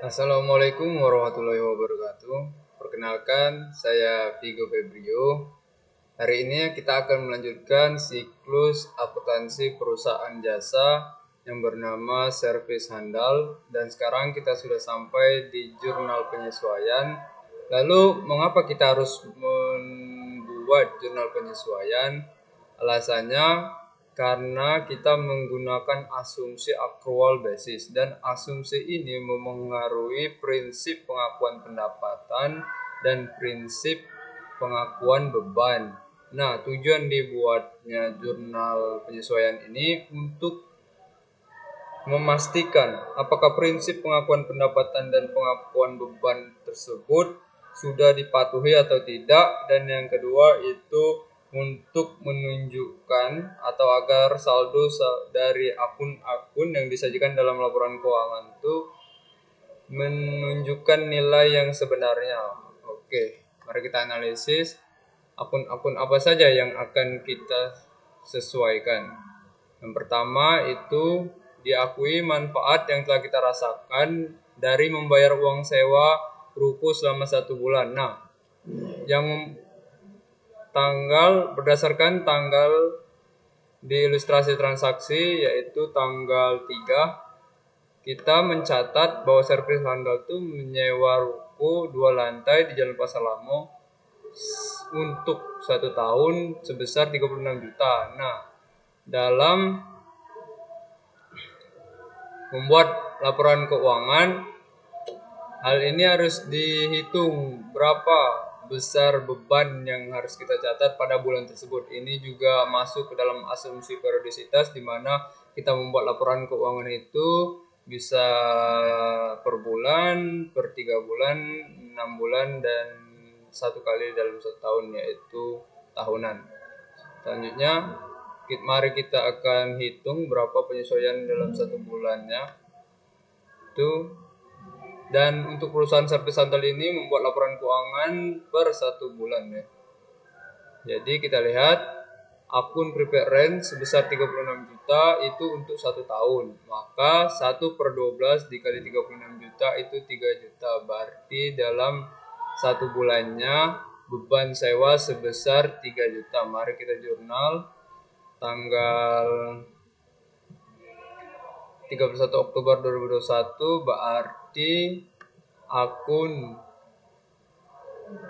Assalamualaikum warahmatullahi wabarakatuh. Perkenalkan, saya Vigo Febrio. Hari ini kita akan melanjutkan siklus akuntansi perusahaan jasa yang bernama servis handal, dan sekarang kita sudah sampai di jurnal penyesuaian. Lalu, mengapa kita harus membuat jurnal penyesuaian? Alasannya karena kita menggunakan asumsi accrual basis, dan asumsi ini memengaruhi prinsip pengakuan pendapatan dan prinsip pengakuan beban. Nah, tujuan dibuatnya jurnal penyesuaian ini untuk memastikan apakah prinsip pengakuan pendapatan dan pengakuan beban tersebut sudah dipatuhi atau tidak, dan yang kedua itu untuk menunjukkan atau agar saldo dari akun-akun yang disajikan dalam laporan keuangan itu menunjukkan nilai yang sebenarnya. Oke, mari kita analisis akun-akun apa saja yang akan kita sesuaikan. Yang pertama itu diakui manfaat yang telah kita rasakan dari membayar uang sewa ruko selama 1 bulan. Nah, yang berdasarkan tanggal di ilustrasi transaksi, yaitu tanggal 3, kita mencatat bahwa servis handal itu menyewa ruko 2 lantai di Jalan Pasar Lamo untuk 1 tahun sebesar 36 juta. Nah, dalam membuat laporan keuangan, hal ini harus dihitung berapa besar beban yang harus kita catat pada bulan tersebut. Ini juga masuk ke dalam asumsi periodisitas, di mana kita membuat laporan keuangan itu bisa per bulan, per 3 bulan, 6 bulan, dan 1 kali dalam 1 tahun, yaitu tahunan. Selanjutnya, mari kita akan hitung berapa penyesuaian dalam 1 bulannya. Dan untuk perusahaan servis handal ini membuat laporan keuangan per 1 bulan ya. Jadi kita lihat akun prepaid rent sebesar 36 juta itu untuk 1 tahun. Maka 1/12 dikali 36 juta itu 3 juta. Berarti dalam 1 bulannya beban sewa sebesar 3 juta. Mari kita jurnal tanggal 31 Oktober 2021, berarti akun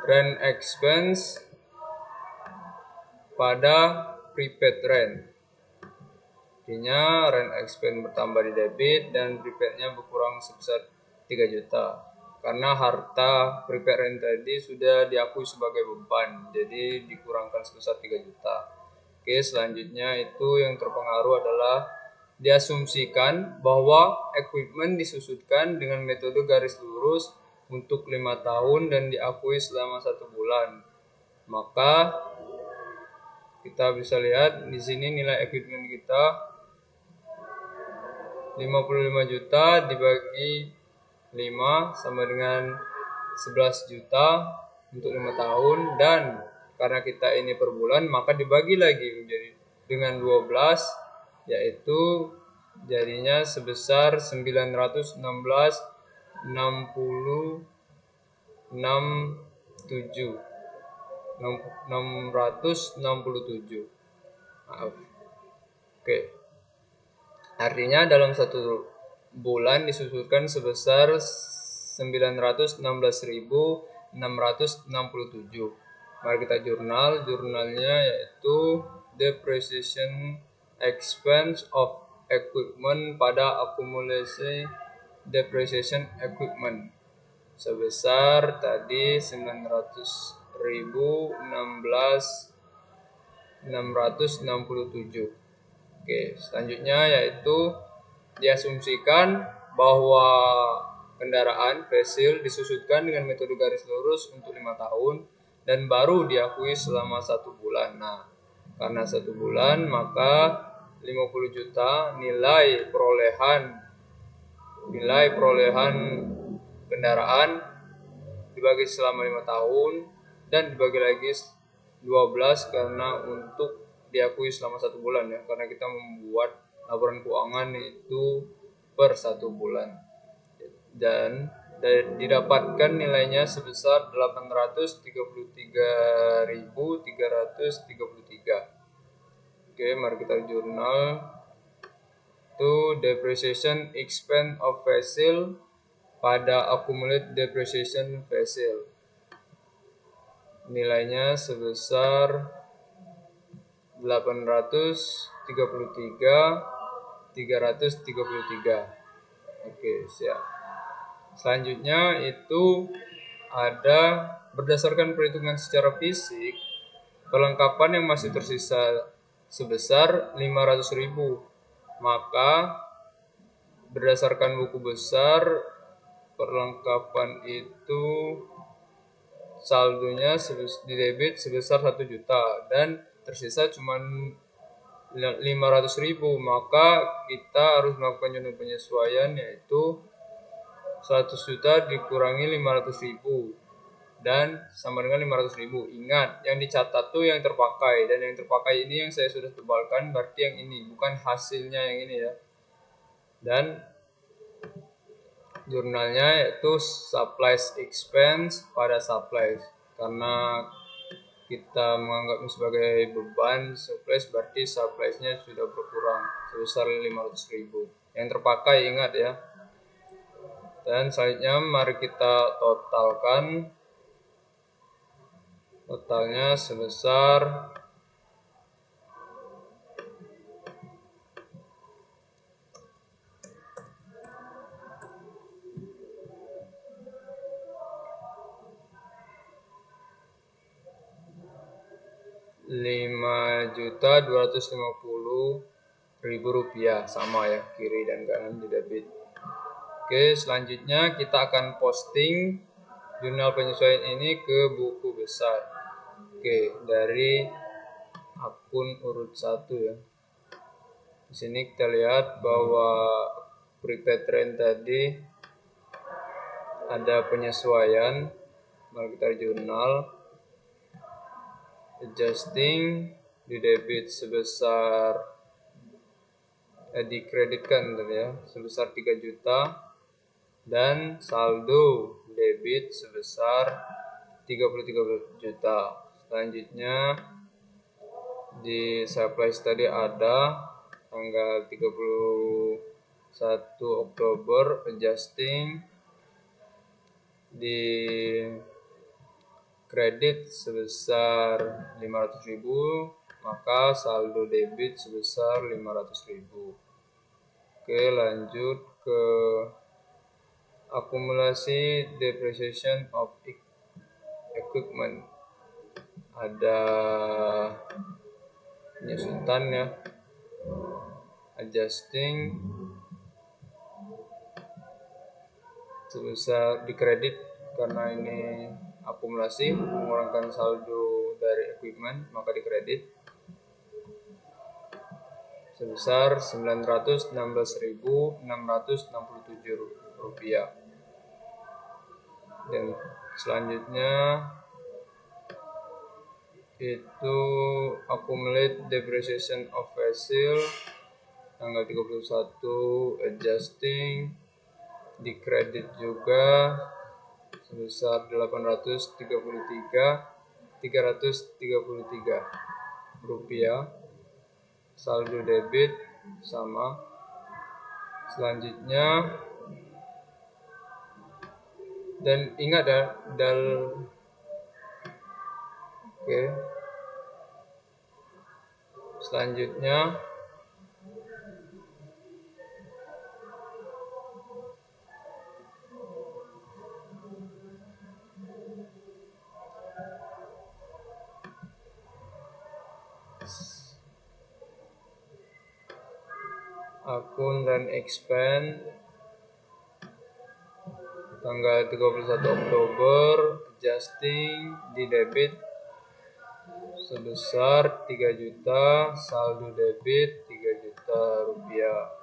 rent expense pada prepaid rent. Artinya rent expense bertambah di debit dan prepaidnya berkurang sebesar 3 juta. Karena harta prepaid rent tadi sudah diakui sebagai beban, jadi dikurangkan sebesar 3 juta. Oke, selanjutnya itu yang terpengaruh adalah diasumsikan bahwa equipment disusutkan dengan metode garis lurus untuk 5 tahun dan diakui selama 1 bulan. Maka kita bisa lihat di sini nilai equipment kita 55 juta dibagi 5 sama dengan 11 juta untuk 5 tahun, dan karena kita ini per bulan maka dibagi lagi menjadi dengan 12, yaitu jadinya sebesar 667. Maaf. Oke. Artinya dalam 1 bulan disusutkan sebesar 916.667. Mari kita jurnalnya yaitu depreciation expense of equipment pada akumulasi depreciation equipment sebesar tadi 900.667. Oke, selanjutnya yaitu diasumsikan bahwa kendaraan Vesil disusutkan dengan metode garis lurus untuk 5 tahun dan baru diakui selama 1 bulan. Nah, karena 1 bulan maka 50 juta nilai perolehan kendaraan dibagi selama 5 tahun dan dibagi lagi 12 karena untuk diakui selama 1 bulan ya, karena kita membuat laporan keuangan itu per 1 bulan. Dan dan didapatkan nilainya sebesar 833.333. Oke, mari kita jurnal to depreciation expense of vessel pada accumulated depreciation vessel. Nilainya sebesar 833.333. Oke, siap. Selanjutnya itu ada berdasarkan perhitungan secara fisik, perlengkapan yang masih tersisa sebesar 500.000. Maka berdasarkan buku besar, perlengkapan itu saldonya di debit sebesar 1 juta dan tersisa cuma 500.000. Maka kita harus melakukan unit penyesuaian, yaitu 100 juta dikurangi 500.000 dan sama dengan 500.000. Ingat, yang dicatat tuh yang terpakai, dan yang terpakai ini yang saya sudah tebalkan, berarti yang ini, bukan hasilnya yang ini ya. Dan jurnalnya yaitu supplies expense pada supplies, karena kita menganggapnya sebagai beban supplies, berarti suppliesnya sudah berkurang sebesar 500.000 yang terpakai, ingat ya. Dan selanjutnya mari kita totalkan. Totalnya sebesar 5.250.000 rupiah, sama ya, kiri dan kanan di debit. Oke, selanjutnya kita akan posting jurnal penyesuaian ini ke buku besar. Oke, dari akun urut 1 ya. Di sini kita lihat bahwa prepaid rent tadi ada penyesuaian. Mari kita jurnal. Adjusting di debit sebesar dikreditkan ya sebesar 3 juta dan saldo debit sebesar 33 juta. Selanjutnya di supplies tadi ada tanggal 31 Oktober adjusting di kredit sebesar 500.000, maka saldo debit sebesar 500.000. Oke, lanjut ke akumulasi depreciation of equipment. Ada penyusutan ya, adjusting sebesar di kredit karena ini akumulasi mengurangkan saldo dari equipment, maka di kredit sebesar 916.667 rupiah. Dan selanjutnya itu accumulate depreciation of vessel tanggal 31 adjusting di kredit juga sebesar 833.333 rupiah. Saldo debit sama. Selanjutnya, dan ingat ya, oke. Selanjutnya akun rent expense tanggal 31 Oktober adjusting di debit sebesar 3 juta, saldo debit 3 juta rupiah.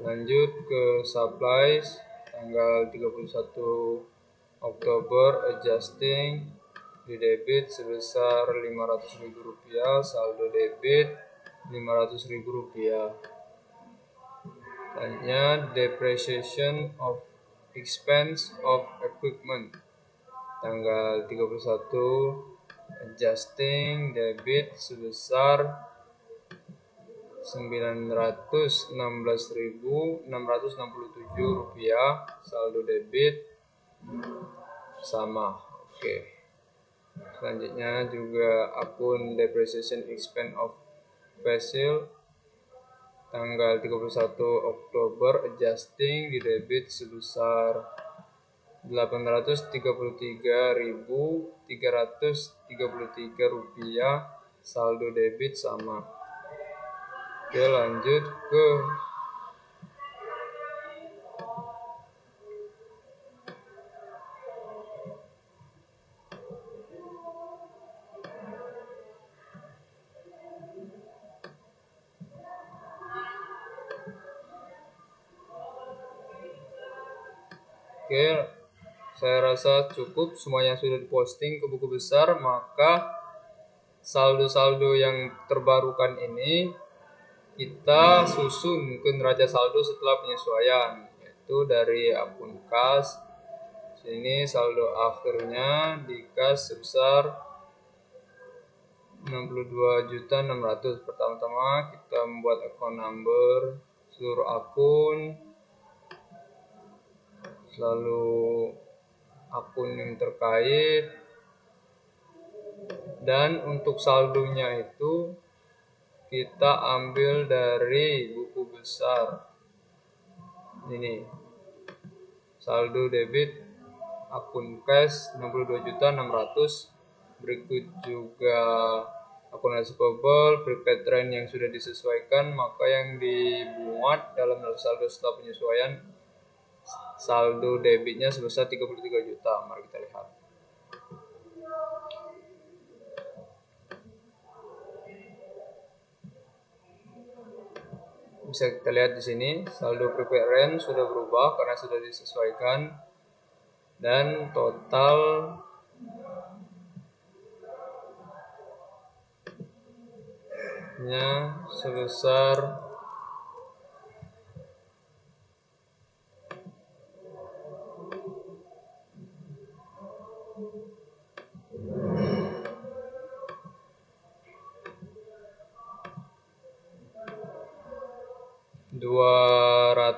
Lanjut ke supplies tanggal 31 Oktober adjusting di debit sebesar 500.000 rupiah, saldo debit 500.000 rupiah. Selanjutnya depreciation of expense of equipment. Tanggal 31 adjusting debit sebesar 916.667 rupiah, saldo debit sama. Oke. Selanjutnya juga akun depreciation expense of vessel tanggal 31 Oktober adjusting di debit sebesar 833.333 rupiah, saldo debit sama. Oke, lanjut ke saya rasa cukup, semuanya sudah diposting ke buku besar. Maka saldo-saldo yang terbarukan ini kita susun ke neraca saldo setelah penyesuaian, yaitu dari akun kas. Sini saldo akhirnya di kas sebesar 62.600. Pertama-tama kita membuat account number seluruh akun, lalu akun yang terkait, dan untuk saldonya itu kita ambil dari buku besar. Ini saldo debit akun cash 62.600. Berikut juga akun receivable, prepaid rent yang sudah disesuaikan, maka yang dimuat dalam saldo setelah penyesuaian saldo debitnya sebesar 33 juta. Mari kita lihat. Bisa kita lihat di sini saldo prepaid rent sudah berubah karena sudah disesuaikan, dan totalnya sebesar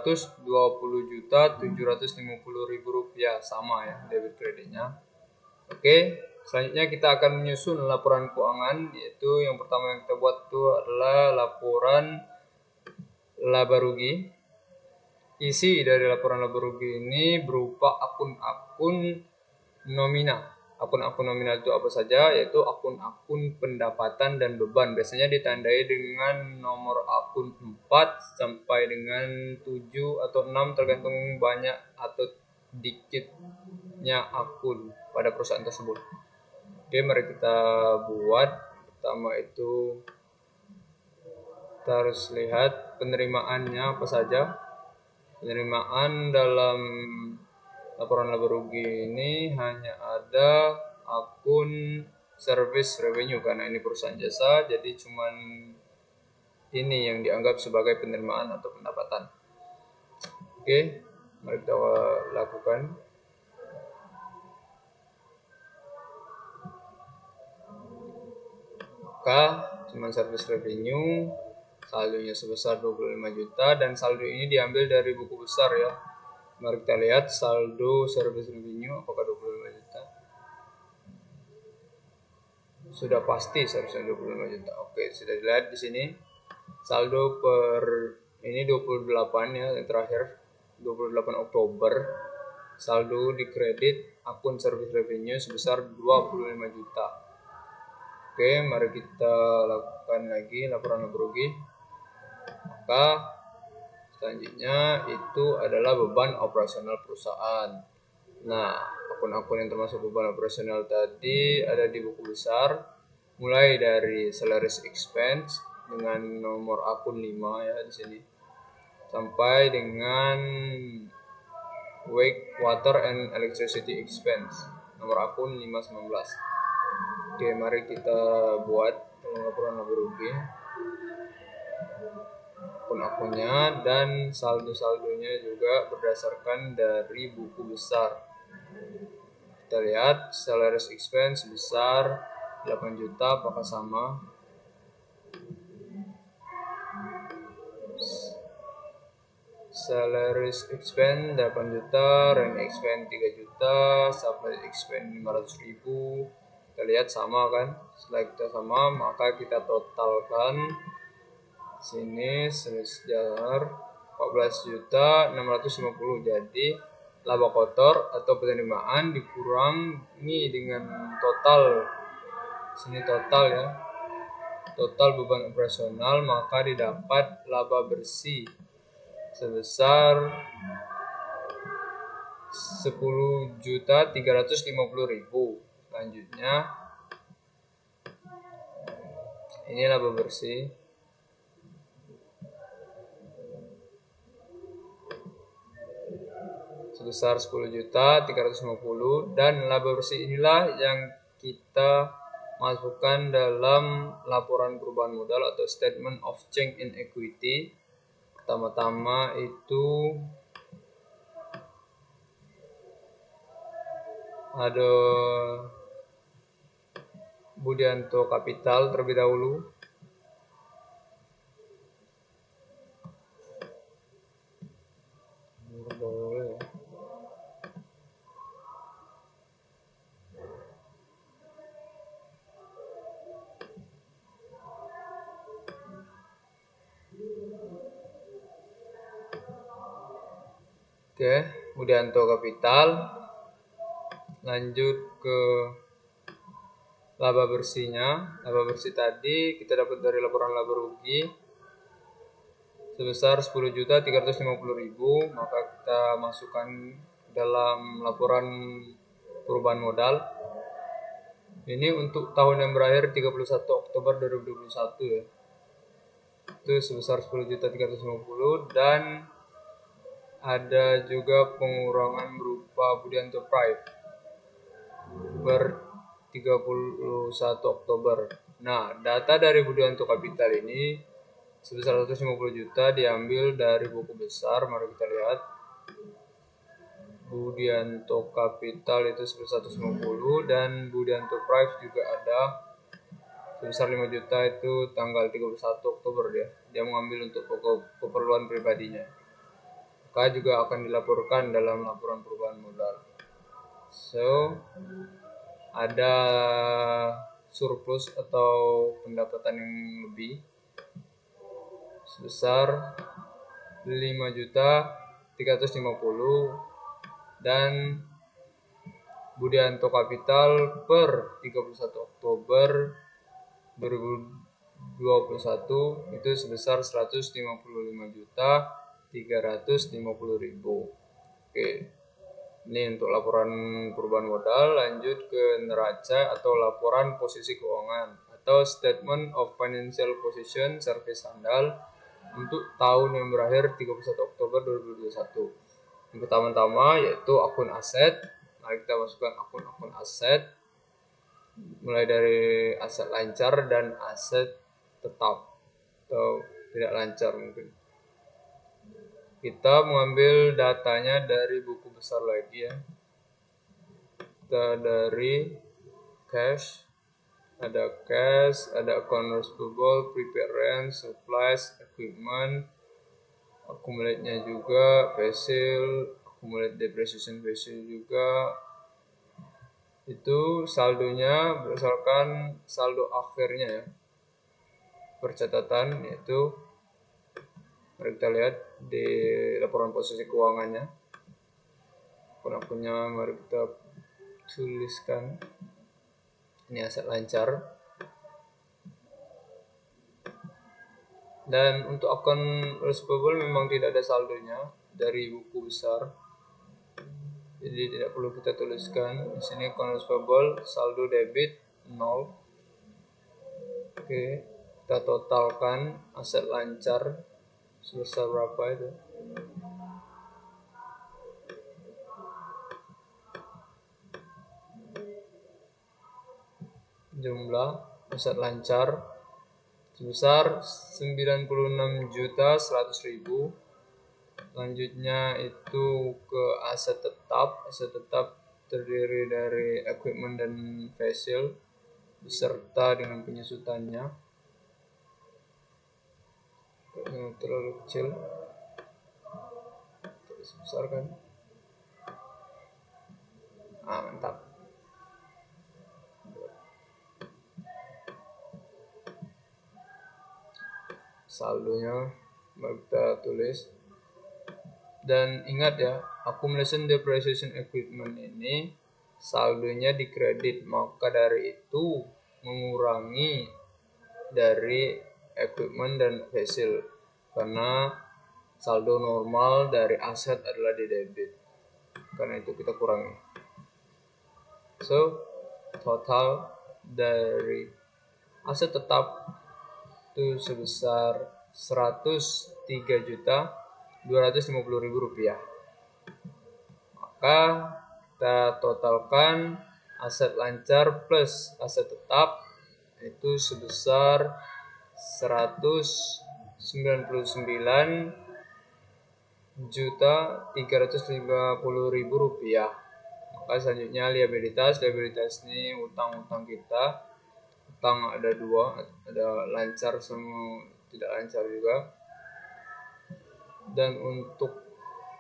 220.750.000 rupiah, sama ya debit kreditnya. Oke, selanjutnya kita akan menyusun laporan keuangan, yaitu yang pertama yang kita buat itu adalah laporan laba rugi. Isi dari laporan laba rugi ini berupa akun-akun nominal. Akun-akun nominal itu apa saja? Yaitu akun-akun pendapatan dan beban. Biasanya ditandai dengan nomor akun 4 sampai dengan 7 atau 6 tergantung banyak atau dikitnya akun pada perusahaan tersebut. Oke, mari kita buat. Pertama itu kita harus lihat penerimaannya apa saja. Penerimaan dalam laporan laba rugi ini hanya ada akun service revenue, karena ini perusahaan jasa, jadi cuman ini yang dianggap sebagai penerimaan atau pendapatan. Oke, mari kita lakukan. Maka cuman service revenue, saldonya sebesar 25 juta, dan saldo ini diambil dari buku besar ya. Mari kita lihat saldo service revenue apakah 25 juta. Sudah pasti seharusnya 25 juta. Oke, sudah dilihat di sini. Saldo per ini 28 ya, yang terakhir 28 Oktober. Saldo di kredit akun service revenue sebesar 25 juta. Oke, mari kita lakukan lagi laporan laba rugi. Maka selanjutnya itu adalah beban operasional perusahaan. Nah, akun-akun yang termasuk beban operasional tadi ada di buku besar, mulai dari salaries expense dengan nomor akun 5 ya di sini, sampai dengan wake, water and electricity expense nomor akun 519. Oke, mari kita buat laporan laba rugi. akun-akunnya, dan saldo-saldonya juga berdasarkan dari buku besar. Kita lihat salaries expense sebesar 8 juta, apakah sama? Salaries expense 8 juta, rent expense 3 juta, supply expense 500.000. Kita lihat sama kan? Setelah kita sama, maka kita totalkan sini sebesar 14.650. Jadi laba kotor atau penerimaan dikurangi dengan total, sini total ya, total beban operasional, maka didapat laba bersih sebesar 10.350.000. Selanjutnya ini laba bersih sebesar 10.350.000, dan laba bersih inilah yang kita masukkan dalam laporan perubahan modal atau statement of change in equity. Pertama-tama itu ada Budianto Capital terlebih dahulu. Oke, Budianto Capital. Lanjut ke laba bersihnya. Laba bersih tadi kita dapat dari laporan laba rugi sebesar 10.350.000, maka kita masukkan dalam laporan perubahan modal. Ini untuk tahun yang berakhir 31 Oktober 2021 ya. Itu sebesar 10.350.000, dan ada juga pengurangan berupa Budianto Private per 31 Oktober. Nah, data dari Budianto Capital ini sebesar 150 juta diambil dari buku besar. Mari kita lihat. Budianto Capital itu sebesar 150, dan Budianto Private juga ada sebesar 5 juta, itu tanggal 31 Oktober dia mengambil untuk keperluan pribadinya. Maka juga akan dilaporkan dalam laporan perubahan modal. So, ada surplus atau pendapatan yang lebih sebesar 5.350.000, dan Budianto Capital per 31 Oktober 2021 itu sebesar 155.350.000. Oke. Ini untuk laporan perubahan modal. Lanjut ke neraca atau laporan posisi keuangan atau statement of financial position service handal untuk tahun yang berakhir 31 Oktober 2021. Yang pertama-tama yaitu akun aset. Mari kita masukkan akun-akun aset, mulai dari aset lancar dan aset tetap atau tidak lancar mungkin. Kita mengambil datanya dari buku besar lagi ya. Kita dari cash, ada account receivable, prepaid rent, supplies, equipment, accumulate-nya juga, facil, accumulate depreciation facil juga. Itu saldonya berdasarkan saldo akhirnya ya, percatatan, yaitu mari kita lihat di laporan posisi keuangannya. Akun-akunnya mari kita tuliskan. Ini aset lancar. Dan untuk akun receivable memang tidak ada saldonya dari buku besar, jadi tidak perlu kita tuliskan. Di sini akun receivable saldo debit 0. Oke, kita totalkan aset lancar sebesar berapa itu? Jumlah aset lancar sebesar 96.100.000. Selanjutnya itu ke aset tetap. Aset tetap terdiri dari equipment dan vessel beserta dengan penyusutannya. Terlalu kecil, terus besar kan. Mantap. Saldonya kita tulis. Dan ingat ya, accumulation depreciation equipment ini saldonya dikredit, maka dari itu mengurangi dari equipment dan vessel, karena saldo normal dari aset adalah di debit, karena itu kita kurangi. So total dari aset tetap itu sebesar 103.250.000 rupiah. Maka kita totalkan aset lancar plus aset tetap itu sebesar 199.350.000 rupiah. Maka selanjutnya liabilitas ini utang-utang kita. Utang ada dua, ada lancar sama tidak lancar juga. Dan untuk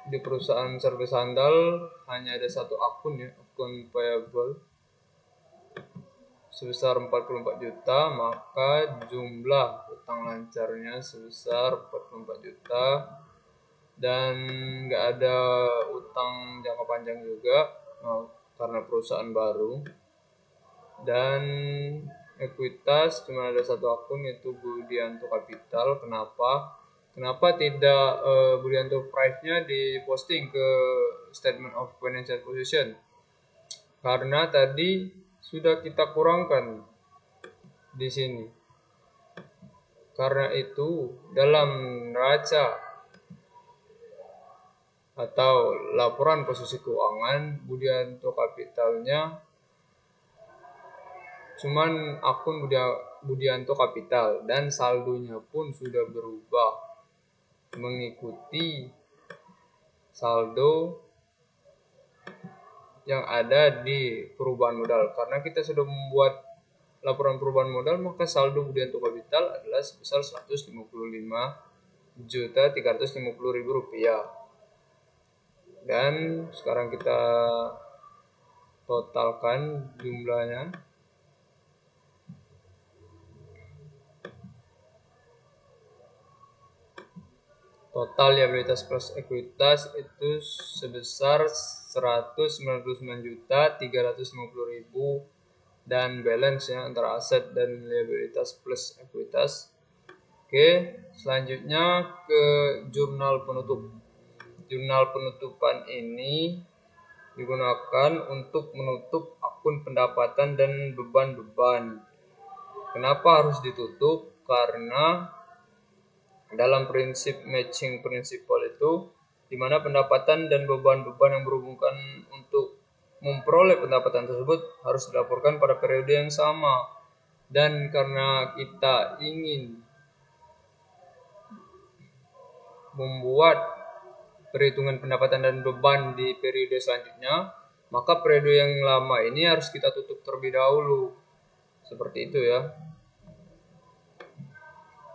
di perusahaan servis handal hanya ada satu akun ya, akun payable sebesar 44 juta, maka jumlah utang lancarnya sebesar 44 juta dan nggak ada utang jangka panjang juga karena perusahaan baru. Dan ekuitas cuma ada satu akun, yaitu Budianto Capital. Kenapa tidak Budianto Price-nya diposting ke Statement of Financial Position? Karena tadi sudah kita kurangkan di sini. Karena itu dalam neraca atau laporan posisi keuangan, Budianto Capitalnya cuman akun Budianto Capital, dan saldonya pun sudah berubah mengikuti saldo yang ada di perubahan modal. Karena kita sudah membuat laporan perubahan modal, maka saldo Budianto Capital adalah sebesar 155.350.000 rupiah. Dan sekarang kita totalkan jumlahnya. Total liabilitas plus ekuitas itu sebesar 199.350.000 dan balance ya antara aset dan liabilitas plus ekuitas. Oke, selanjutnya ke jurnal penutup. Jurnal penutupan ini digunakan untuk menutup akun pendapatan dan beban-beban. Kenapa harus ditutup? Karena dalam prinsip matching principle itu, di mana pendapatan dan beban-beban yang berhubungan untuk memperoleh pendapatan tersebut harus dilaporkan pada periode yang sama. Dan karena kita ingin membuat perhitungan pendapatan dan beban di periode selanjutnya, maka periode yang lama ini harus kita tutup terlebih dahulu. Seperti itu ya.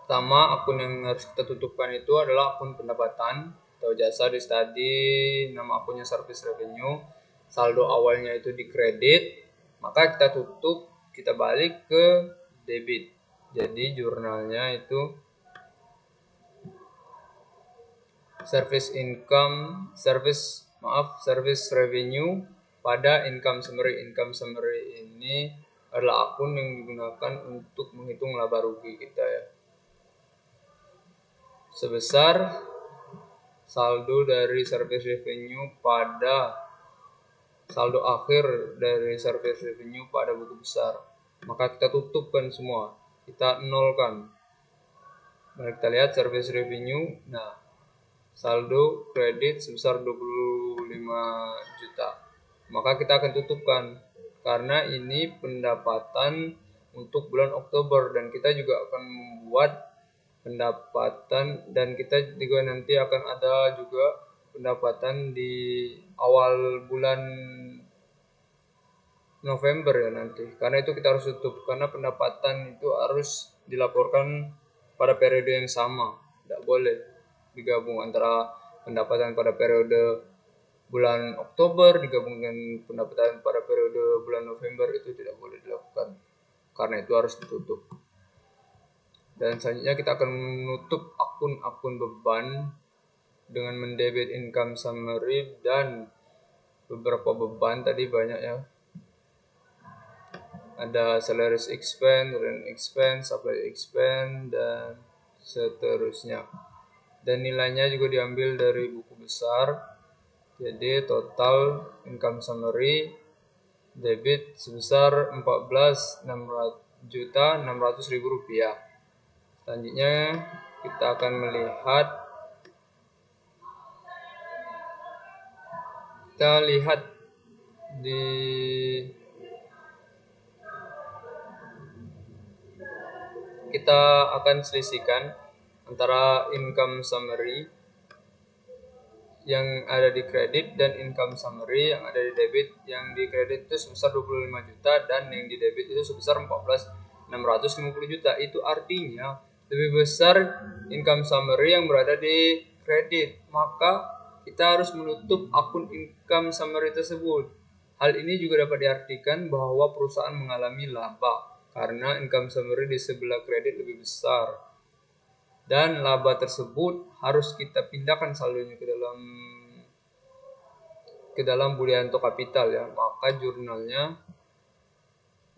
Pertama, akun yang harus kita tutupkan itu adalah akun pendapatan atau jasa di study, nama akunnya service revenue, saldo awalnya itu di kredit, maka kita tutup, kita balik ke debit. Jadi jurnalnya itu service revenue pada income summary. Income summary ini adalah akun yang digunakan untuk menghitung laba rugi kita ya. Sebesar saldo dari service revenue pada saldo akhir dari service revenue pada buku besar. Maka kita tutupkan semua, kita nolkan. Mari kita lihat service revenue. Nah, saldo kredit sebesar 25 juta. Maka kita akan tutupkan karena ini pendapatan untuk bulan Oktober, dan kita juga akan membuat pendapatan, dan kita juga nanti akan ada juga pendapatan di awal bulan November ya nanti, karena itu kita harus tutup, karena pendapatan itu harus dilaporkan pada periode yang sama, tidak boleh digabung antara pendapatan pada periode bulan Oktober digabung dengan pendapatan pada periode bulan November, itu tidak boleh dilakukan, karena itu harus ditutup. Dan selanjutnya kita akan menutup akun-akun beban dengan mendebit income summary dan beberapa beban tadi banyak ya. Ada salaries expense, rent expense, supply expense, dan seterusnya. Dan nilainya juga diambil dari buku besar. Jadi total income summary debit sebesar 14.600.000 rupiah. Selanjutnya kita akan melihat, di kita akan selisihkan antara income summary yang ada di kredit dan income summary yang ada di debit. Yang di kredit itu sebesar 25 juta dan yang di debit itu sebesar 14.650 juta. Itu artinya lebih besar income summary yang berada di kredit, maka kita harus menutup akun income summary tersebut. Hal ini juga dapat diartikan bahwa perusahaan mengalami laba karena income summary di sebelah kredit lebih besar, dan laba tersebut harus kita pindahkan saldonya ke dalam Budianto Capital ya. Maka jurnalnya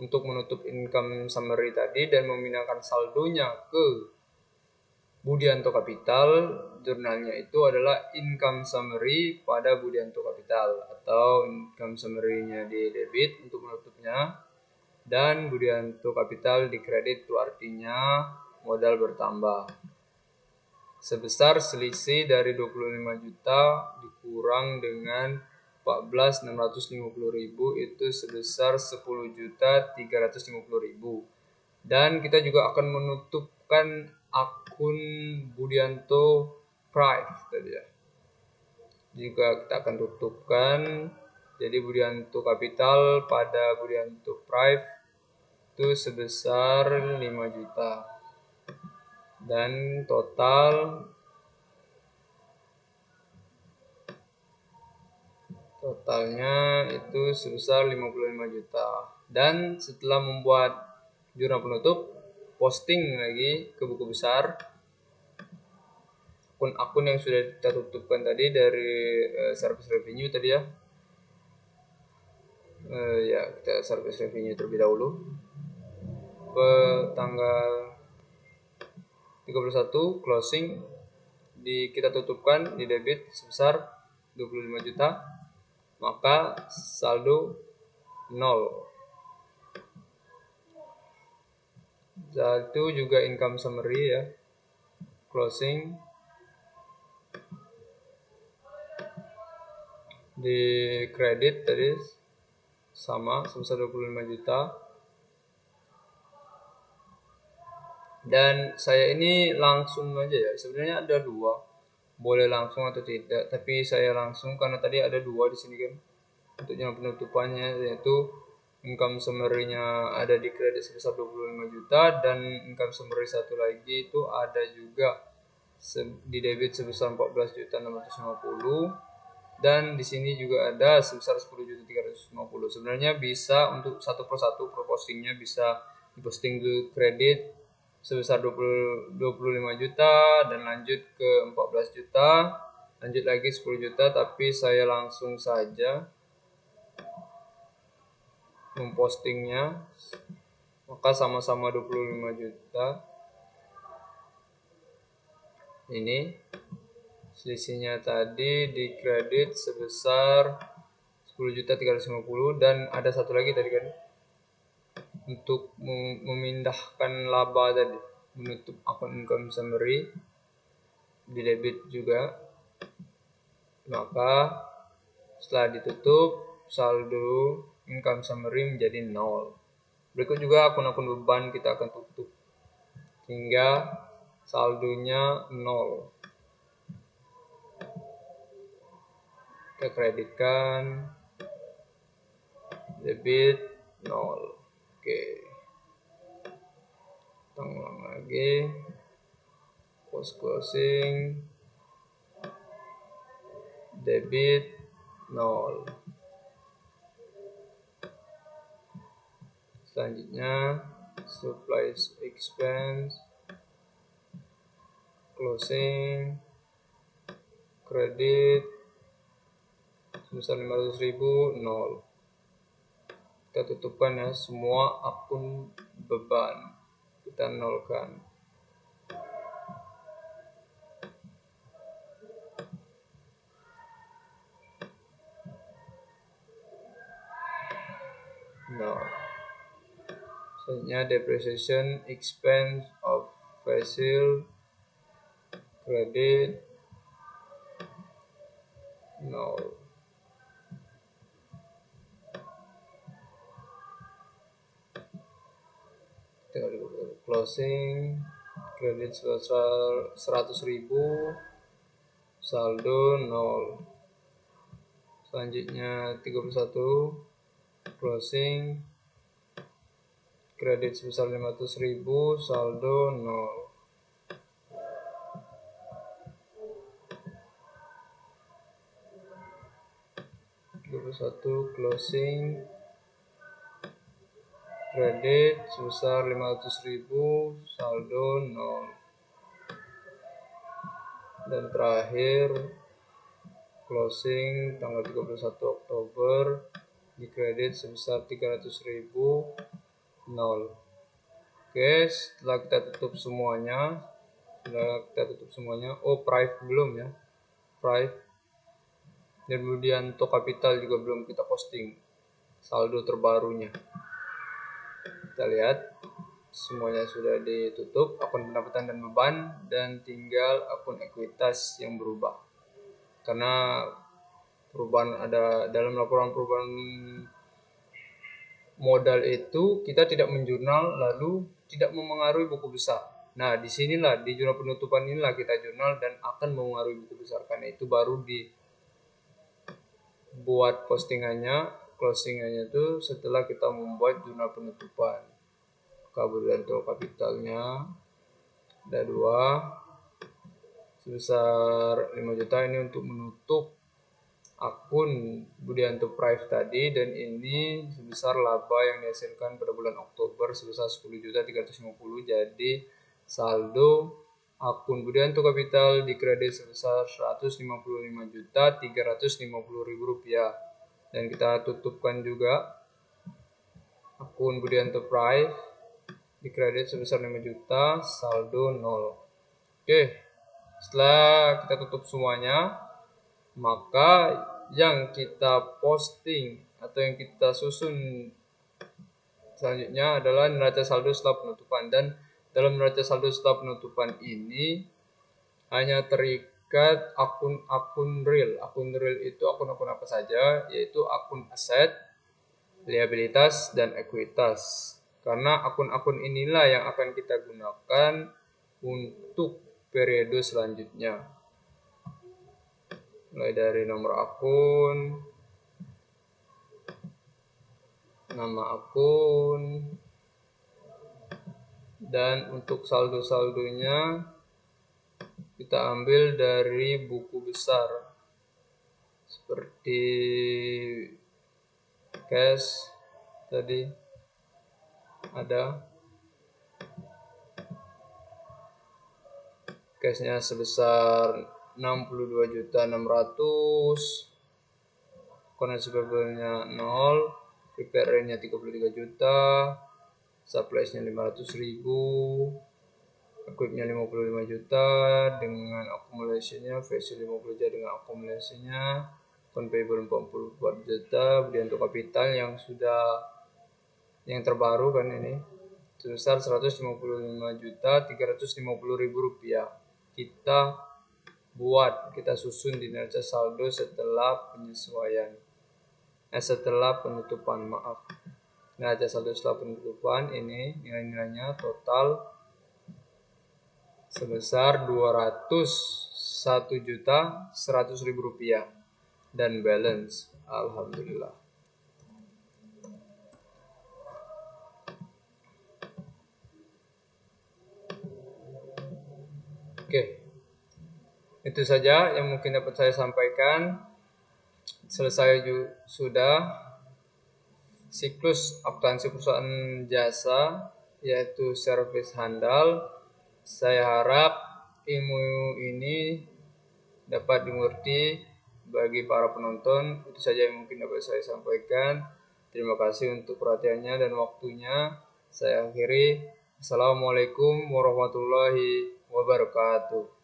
untuk menutup income summary tadi dan memindahkan saldonya ke Budianto Capital, jurnalnya itu adalah income summary pada Budianto Capital, atau income summary-nya di debit untuk menutupnya, dan Budianto Capital di kredit, itu artinya modal bertambah. Sebesar selisih dari 25 juta dikurang dengan 14.650.000 itu sebesar 10.350.000. Dan kita juga akan menutupkan akun Budianto Prive tadi ya. Juga kita akan tutupkan. Jadi Budianto Capital pada Budianto Prive itu sebesar 5 juta. Dan totalnya itu sebesar 55 juta. Dan setelah membuat jurnal penutup, posting lagi ke buku besar akun-akun yang sudah kita tutupkan tadi dari service revenue tadi ya. Ya, kita service revenue terlebih dahulu. Tanggal 31 closing kita tutupkan di debit sebesar 25 juta, maka saldo 0. Itu juga income summary ya, closing di kredit tadi sama sebesar 25 juta. Dan saya ini langsung aja ya, sebenarnya ada dua, boleh langsung atau tidak, tapi saya langsung karena tadi ada dua di sini kan untuk jurnal penutupannya, yaitu income summary-nya ada di kredit sebesar 25 juta dan income summary satu lagi itu ada juga di debit sebesar 14.650, dan di sini juga ada sebesar 10.350. Sebenarnya bisa untuk satu persatu per postingnya, bisa diposting ke kredit sebesar 25 juta dan lanjut ke 14 juta, lanjut lagi 10 juta, tapi saya langsung saja mempostingnya, maka sama-sama 25 juta. Ini selisihnya tadi di kredit sebesar 10.350, dan ada satu lagi tadi kan untuk memindahkan laba tadi, menutup akun income summary di debit juga, maka setelah ditutup saldo income summary menjadi 0. Berikut juga akun-akun beban kita akan tutup hingga saldonya 0. Kita kreditkan, debit 0. Oke, kita ulang lagi, post closing, debit 0. Selanjutnya supply expense, closing, kredit sebesar 500.000 0. Kita tutupkan ya semua akun beban, kita nolkan. Nol. Selanjutnya depreciation expense of vessel, kredit 0. Closing, kredit sebesar 100.000, saldo 0. Selanjutnya 31, closing, kredit sebesar 500.000, saldo 0. Closing, kredit sebesar 500.000, saldo 0. Dan terakhir closing tanggal 31 Oktober di kredit sebesar 300.000, 0. Oke, setelah kita tutup semuanya, price belum ya, price dan kemudian untuk kapital juga belum kita posting saldo terbarunya. Kita lihat semuanya sudah ditutup, akun pendapatan dan beban, dan tinggal akun ekuitas yang berubah. Karena perubahan ada dalam laporan perubahan modal itu kita tidak menjurnal lalu tidak memengaruhi buku besar. Nah, disinilah di jurnal penutupan inilah kita jurnal dan akan memengaruhi buku besar. Karena itu baru dibuat postingannya, closingannya itu setelah kita membuat jurnal penutupan. Kemudian untuk kapitalnya ada 2 sebesar 5 juta, ini untuk menutup akun Budianto Prive tadi, dan ini sebesar laba yang dihasilkan pada bulan Oktober sebesar 10.350. Jadi saldo akun Budianto Capital dikredit sebesar 155.350.000 rupiah. Dan kita tutupkan juga akun Budianto Prive dikredit sebesar 5 juta, saldo 0. Oke, setelah kita tutup semuanya, maka yang kita posting atau yang kita susun selanjutnya adalah neraca saldo setelah penutupan. Dan dalam neraca saldo setelah penutupan ini hanya terikat akun-akun real. Akun real itu akun-akun apa saja, yaitu akun aset, liabilitas, dan ekuitas. Karena akun-akun inilah yang akan kita gunakan untuk periode selanjutnya. Mulai dari nomor akun, nama akun, dan untuk saldo-saldonya kita ambil dari buku besar seperti cash tadi ada cashnya sebesar 62.600.000, current payable-nya 0, prepare rent-nya 33 juta, supplies-nya 500.000, equip-nya 55 juta dengan accumulation-nya, value 50 juta dengan accumulation-nya, account payable 44 juta, kemudian untuk kapital yang terbaru kan ini sebesar 155.350.000 rupiah. Kita susun di neraca saldo setelah penutupan, maaf. neraca saldo setelah penutupan ini nilai-nilainya total sebesar Rp201.100.000 dan balance alhamdulillah. Oke, itu saja yang mungkin dapat saya sampaikan. Selesai sudah siklus akuntansi perusahaan jasa, yaitu servis handal. Saya harap ilmu ini dapat dimengerti bagi para penonton. Itu saja yang mungkin dapat saya sampaikan. Terima kasih untuk perhatiannya dan waktunya. Saya akhiri. Assalamualaikum warahmatullahi wabarakatuh.